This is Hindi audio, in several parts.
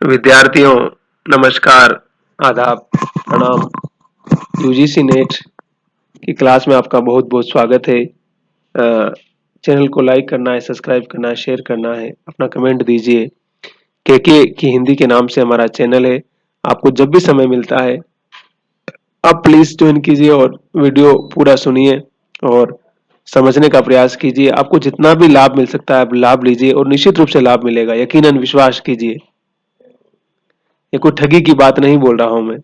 विद्यार्थियों नमस्कार, आदाब, प्रणाम। यूजीसी नेट की क्लास में आपका बहुत बहुत स्वागत है। चैनल को लाइक करना है, सब्सक्राइब करना है, शेयर करना है, अपना कमेंट दीजिए। केके की हिंदी के नाम से हमारा चैनल है। आपको जब भी समय मिलता है आप प्लीज ज्वाइन कीजिए और वीडियो पूरा सुनिए और समझने का प्रयास कीजिए। आपको जितना भी लाभ मिल सकता है आप लाभ लीजिए और निश्चित रूप से लाभ मिलेगा, यकीनन विश्वास कीजिए। ये कोई ठगी की बात नहीं बोल रहा हूं मैं,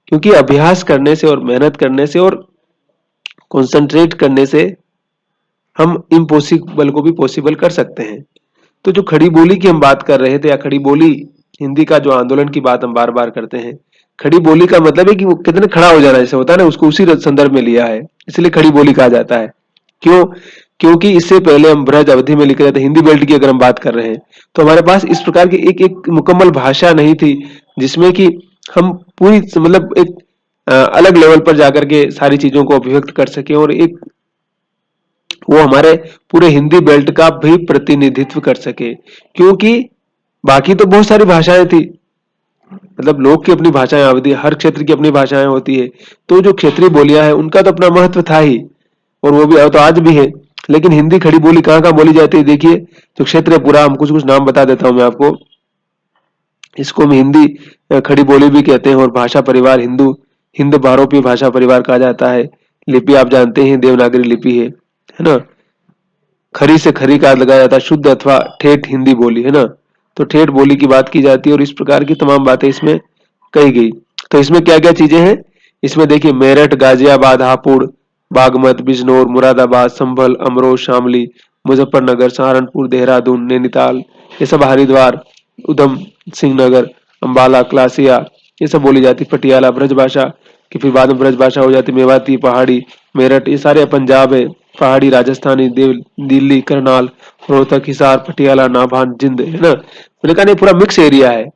क्योंकि अभ्यास करने से और मेहनत करने से और कंसंट्रेट करने से हम इम्पॉसिबल को भी पॉसिबल कर सकते हैं। तो जो खड़ी बोली की हम बात कर रहे थे, या खड़ी बोली हिंदी का जो आंदोलन की बात हम बार बार करते हैं, खड़ी बोली का मतलब है कि वो कितने खड़ा हो जाना जैसे होता है ना, उसको उसी संदर्भ में लिया है, इसलिए खड़ी बोली कहा जाता है। क्यों? क्योंकि इससे पहले हम ब्रज अवधि में लिख रहे थे, हिंदी बेल्ट की अगर हम बात कर रहे हैं, तो हमारे पास इस प्रकार की एक एक मुकम्मल भाषा नहीं थी जिसमें कि हम पूरी मतलब एक अलग लेवल पर जाकर के सारी चीजों को अभिव्यक्त कर सके और एक वो हमारे पूरे हिंदी बेल्ट का भी प्रतिनिधित्व कर सके। क्योंकि बाकी तो बहुत सारी भाषाएं थी, मतलब लोग की अपनी भाषाएं होती है, हर क्षेत्र की अपनी भाषाएं होती है। तो जो क्षेत्रीय बोलियां हैं उनका तो अपना महत्व था ही, और वो भी तो आज भी है। लेकिन हिंदी खड़ी बोली कहाँ कहाँ बोली जाती है, देखिए जो क्षेत्र है पूरा, हम कुछ कुछ नाम बता देता हूं मैं आपको। इसको हम हिंदी खड़ी बोली भी कहते हैं, और भाषा परिवार हिंद भारोपी भाषा परिवार कहा जाता है। लिपि आप जानते हैं देवनागरी लिपि है ना। खरी से खरी का लगाया जाता है, शुद्ध अथवा ठेठ हिंदी बोली, है ना। तो ठेठ बोली की बात की जाती है और इस प्रकार की तमाम बातें इसमें कही गई। तो इसमें क्या क्या चीजें हैं, इसमें देखिए मेरठ, गाजियाबाद, हापुड़, बागमत, बिजनौर, मुरादाबाद, संभल, अमरोह, शामली, मुजफ्फरनगर, सहारनपुर, देहरादून, नैनीताल, ये सब, हरिद्वार, उधम सिंह नगर, अम्बाला, क्लासिया, ये सब बोली जाती। पटियाला ब्रज भाषा की फिर बाद में ब्रज भाषा हो जाती, मेवाती, पहाड़ी, मेरठ, ये सारे पंजाब है, पहाड़ी, राजस्थानी, दिल्ली, करनाल, रोहतक, हिसार, पटियाला, नाभान, जिंद, है ना। मैंने कहा नहीं, पूरा मिक्स एरिया है।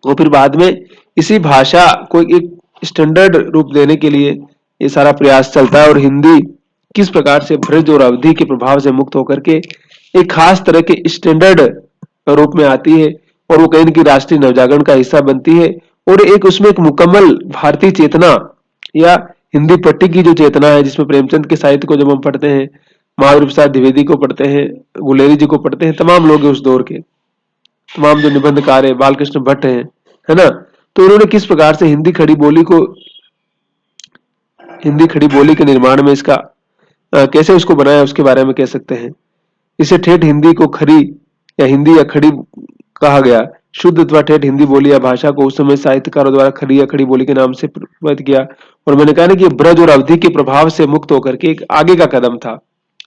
और फिर बाद में इसी भाषा को एक स्टैंडर्ड रूप देने के लिए ये सारा प्रयास चलता है, और हिंदी किस प्रकार से ब्रज और अवधि के प्रभाव से मुक्त होकर के एक खास तरह के स्टैंडर्ड रूप में आती है, और वो कहीं ना कहीं राष्ट्रीय नवजागरण का हिस्सा बनती है। और एक उसमें एक मुकम्मल भारतीय चेतना, या हिंदी पट्टी की जो चेतना है, जिसमें प्रेमचंद के साहित्य को जब हम पढ़ते हैं, महावीर प्रसाद द्विवेदी को पढ़ते हैं, गुलेरी जी को पढ़ते हैं, तमाम लोग हैं उस दौर के, तमाम जो निबंधकार है, बालकृष्ण भट्ट है ना। तो उन्होंने किस प्रकार से हिंदी खड़ी बोली के निर्माण में इसका कैसे उसको बनाया, उसके बारे में कह सकते हैं। इसे ठेठ हिंदी को खरी या हिंदी या खड़ी कहा गया। शुद्ध अथवा ठेठ हिंदी बोली या भाषा को उस समय साहित्यकारों द्वारा खरी या खड़ी बोली के नाम से प्रतिबद्ध किया। और मैंने कहा ना कि ब्रज और अवधि के प्रभाव से मुक्त होकर के एक आगे का कदम था,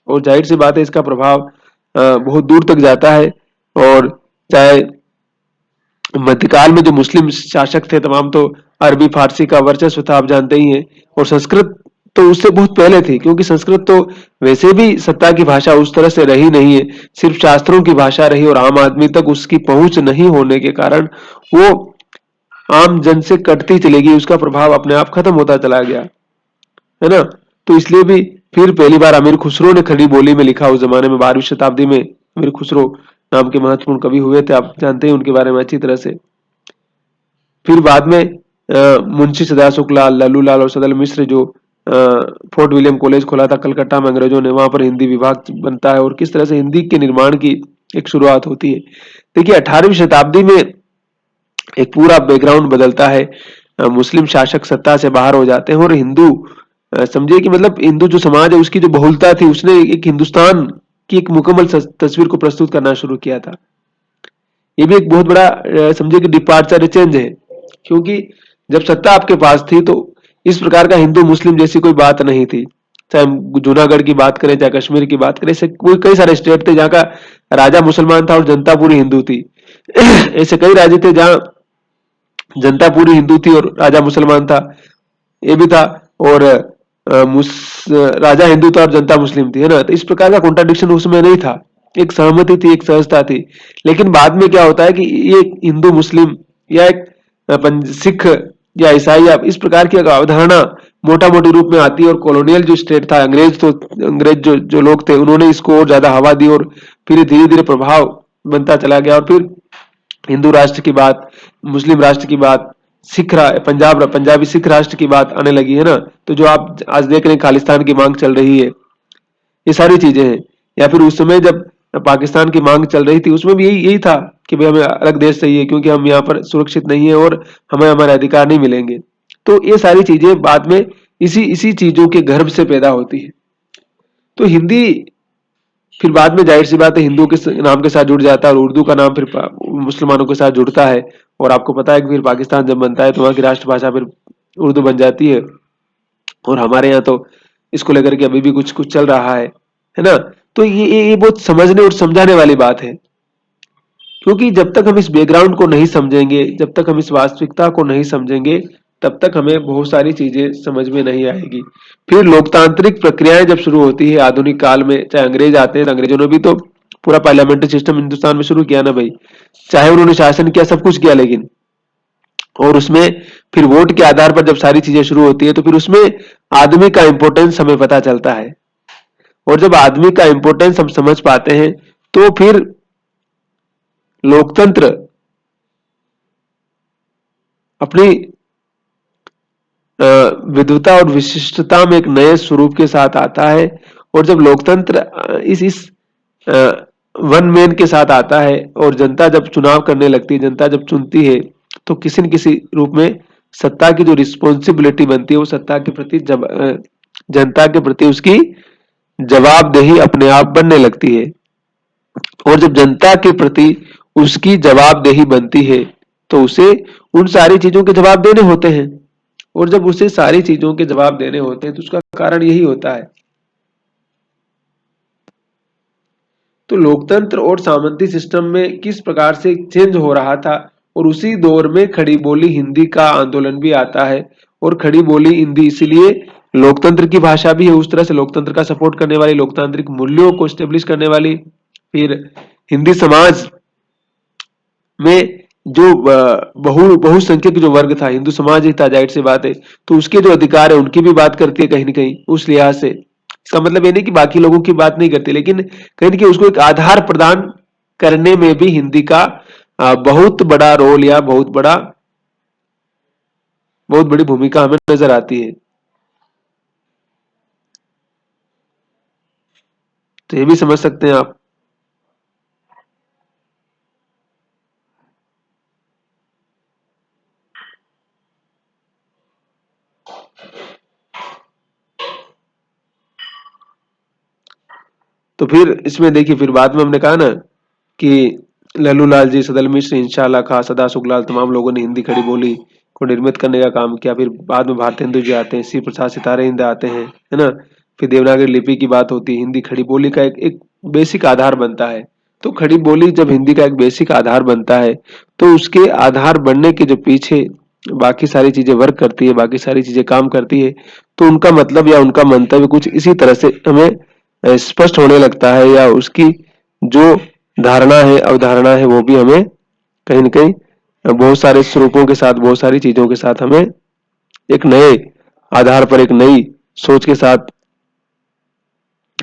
और जाहिर सी बात है इसका प्रभाव बहुत दूर तक जाता है। और चाहे मध्यकाल में जो मुस्लिम शासक थे तमाम, तो अरबी फारसी का वर्चस्व था, आप जानते ही हैं। और संस्कृत तो उससे बहुत पहले थी, क्योंकि संस्कृत तो वैसे भी सत्ता की भाषा उस तरह से रही नहीं है, सिर्फ शास्त्रों की भाषा रही, और आम आदमी तक उसकी पहुंच नहीं होने के कारण वो आम जन से कटती चली गई, उसका प्रभाव अपने आप खत्म होता चला गया, है ना। तो इसलिए भी फिर पहली बार अमीर खुसरो ने खड़ी बोली में लिखा, उस जमाने में 12वीं शताब्दी में अमीर खुसरो नाम के महत्वपूर्ण कवि हुए थे, आप जानते हैं उनके बारे में अच्छी तरह से। फिर बाद में मुंशी सदाशुक लाल, लल्लूलाल और सदल मिश्र, जो फोर्ट विलियम कॉलेज खोला था कलकत्ता में अंग्रेजों ने, वहां पर हिंदी विभाग बनता है, और किस तरह से हिंदी के निर्माण की एक शुरुआत होती है। देखिए 18वीं शताब्दी में एक पूरा बैकग्राउंड बदलता है। मुस्लिम शासक सत्ता से बाहर हो जाते हैं, और हिंदू समझिए कि मतलब हिंदू जो समाज है उसकी जो बहुलता थी, उसने एक हिंदुस्तान की एक मुकम्मल तस्वीर को प्रस्तुत करना शुरू किया था। ये भी एक बहुत बड़ा समझिए कि डिपार्चर चेंज है, क्योंकि जब सत्ता आपके पास थी तो इस प्रकार का हिंदू मुस्लिम जैसी कोई बात नहीं थी। चाहे हम जूनागढ़ की बात करें, चाहे कश्मीर की बात करें, ऐसे कोई कई सारे स्टेट थे जहाँ का राजा मुसलमान था और जनता पूरी हिंदू थी। ऐसे कई राज्य थे जहाँ जनता पूरी हिंदू थी और राजा मुसलमान था, ये भी था। और राजा हिंदू था और जनता मुस्लिम थी, है ना। तो इस प्रकार का कॉन्ट्राडिक्शन उसमें नहीं था, एक सहमति थी, एक सहजता थी। लेकिन बाद में क्या होता है कि ये हिंदू मुस्लिम या एक सिख या ईसाई या इस प्रकार की अवधारणा मोटा मोटी रूप में आती है, और कॉलोनियल जो स्टेट था, अंग्रेज जो लोग थे, उन्होंने इसको और ज्यादा हवा दी, और फिर धीरे धीरे प्रभाव बनता चला गया। और फिर हिंदू राष्ट्र की बात, मुस्लिम राष्ट्र की बात, पंजाबी सिख राष्ट्र की बात आने लगी है ना। तो जो आप आज देख रहे हैं खालिस्तान की मांग चल रही है, ये सारी चीजें हैं। या फिर उस समय जब पाकिस्तान की मांग चल रही थी, उसमें भी यही यही था कि भाई हमें अलग देश चाहिए, क्योंकि हम यहाँ पर सुरक्षित नहीं है और हमें हमारे अधिकार नहीं मिलेंगे। तो ये सारी चीजें बाद में इसी इसी चीजों के गर्भ से पैदा होती है। तो हिंदी फिर बाद में जाहिर सी बात है हिंदू के नाम के साथ जुड़ जाता है, और उर्दू का नाम फिर मुसलमानों के साथ जुड़ता है। और आपको पता है कि फिर पाकिस्तान जब बनता है तो वहाँ की राष्ट्रभाषा फिर उर्दू बन जाती है। और हमारे यहाँ तो इसको लेकर के अभी भी कुछ कुछ चल रहा है ना। तो ये बहुत समझने और समझाने वाली बात है, क्योंकि जब तक हम इस बैकग्राउंड को नहीं समझेंगे, जब तक हम इस वास्तविकता को नहीं समझेंगे, तब तक हमें बहुत सारी चीजें समझ में नहीं आएगी। फिर लोकतांत्रिक प्रक्रियाएं जब शुरू होती है आधुनिक काल में, चाहे अंग्रेज आते हैं तो अंग्रेजों ने भी तो पूरा पार्लियामेंट्री सिस्टम हिंदुस्तान में शुरू किया ना भाई, चाहे उन्होंने शासन किया, सब कुछ किया, लेकिन और उसमें फिर वोट के आधार पर जब सारी चीजें शुरू होती है तो फिर उसमें आदमी का इंपॉर्टेंस हमें पता चलता है। और जब आदमी का इंपॉर्टेंस हम समझ पाते हैं तो फिर लोकतंत्र अपनी विद्वता और विशिष्टता में एक नए स्वरूप के साथ आता है। और जब लोकतंत्र इस वन मैन के साथ आता है और जनता जब चुनाव करने लगती है, जनता जब चुनती है, तो किसी न किसी रूप में सत्ता की जो रिस्पॉन्सिबिलिटी बनती है वो सत्ता के प्रति जनता के प्रति उसकी जवाबदेही अपने आप बनने लगती है। और जब जनता के प्रति उसकी जवाबदेही बनती है तो उसे उन सारी चीजों के जवाब देने होते हैं। और जब उसे सारी चीजों के जवाब देने होते हैं तो उसका कारण यही होता है। तो लोकतंत्र और सामंती सिस्टम में किस प्रकार से चेंज हो रहा था, और उसी दौर में खड़ी बोली हिंदी का आंदोलन भी आता है। और खड़ी बोली हिंदी इसलिए लोकतंत्र की भाषा भी है, उस तरह से लोकतंत्र का सपोर्ट करने वाली, लोकतांत्रिक मूल्यों को स्टेब्लिश करने वाली। फिर हिंदी समाज में जो बहुसंख्यक जो वर्ग था, हिंदू समाज ही था, जाहिर सी बात है, तो उसके जो अधिकार है उनकी भी बात करती है कहीं ना कहीं उस लिहाज से। इसका मतलब ये नहीं कि बाकी लोगों की बात नहीं करती, लेकिन कहीं ना कहीं उसको एक आधार प्रदान करने में भी हिंदी का बहुत बड़ा रोल या बहुत बड़ी भूमिका हमें नजर आती है। तो ये भी समझ सकते हैं आप। तो फिर इसमें देखिए, फिर बाद में हमने कहा ना कि लल्लू लाल जी, सदल मिश्र, इंशाल्लाह खां, सदा सुखलाल, तमाम लोगों ने हिंदी खड़ी बोली को निर्मित करने का काम किया। फिर बाद में भारतेंदु जी आते हैं, श्री प्रसाद सितारे हिंद आते हैं, है ना। फिर देवनागरी लिपि की बात होती है, हिंदी खड़ी बोली का एक बेसिक आधार बनता है। तो खड़ी बोली जब हिंदी का एक बेसिक आधार बनता है तो उसके आधार बनने के जो पीछे बाकी सारी चीजें वर्क करती है, बाकी सारी चीजें काम करती है, तो उनका मतलब या उनका मंतव्य कुछ इसी तरह से हमें स्पष्ट होने लगता है, या उसकी जो धारणा है, अवधारणा है, वो भी हमें कहीं न कहीं बहुत सारे स्वरूपों के साथ, बहुत सारी चीजों के साथ हमें एक नए आधार पर, एक नई सोच के साथ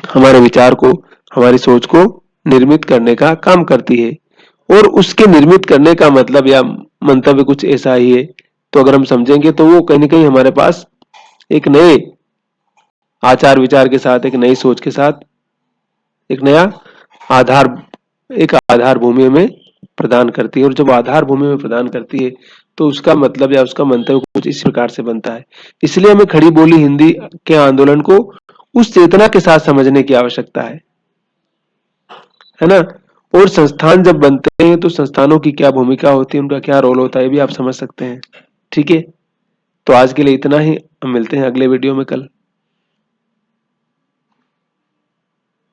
हमारे विचार को, हमारी सोच को निर्मित करने का काम करती है। और उसके निर्मित करने का मतलब या मंतव्य कुछ ऐसा ही है। तो अगर हम समझेंगे तो वो कहीं न कहीं हमारे पास एक नए आचार विचार के साथ, एक नई सोच के साथ, एक नया आधार एक आधार भूमि में प्रदान करती है। और जब आधार भूमि में प्रदान करती है तो उसका मतलब या उसका मंतव्य कुछ इस प्रकार से बनता है। इसलिए हमें खड़ी बोली हिंदी के आंदोलन को उस चेतना के साथ समझने की आवश्यकता है ना। और संस्थान जब बनते हैं तो संस्थानों की क्या भूमिका होती है, उनका क्या रोल होता है, ये भी आप समझ सकते हैं। ठीक है, तो आज के लिए इतना ही। हम मिलते हैं अगले वीडियो में कल।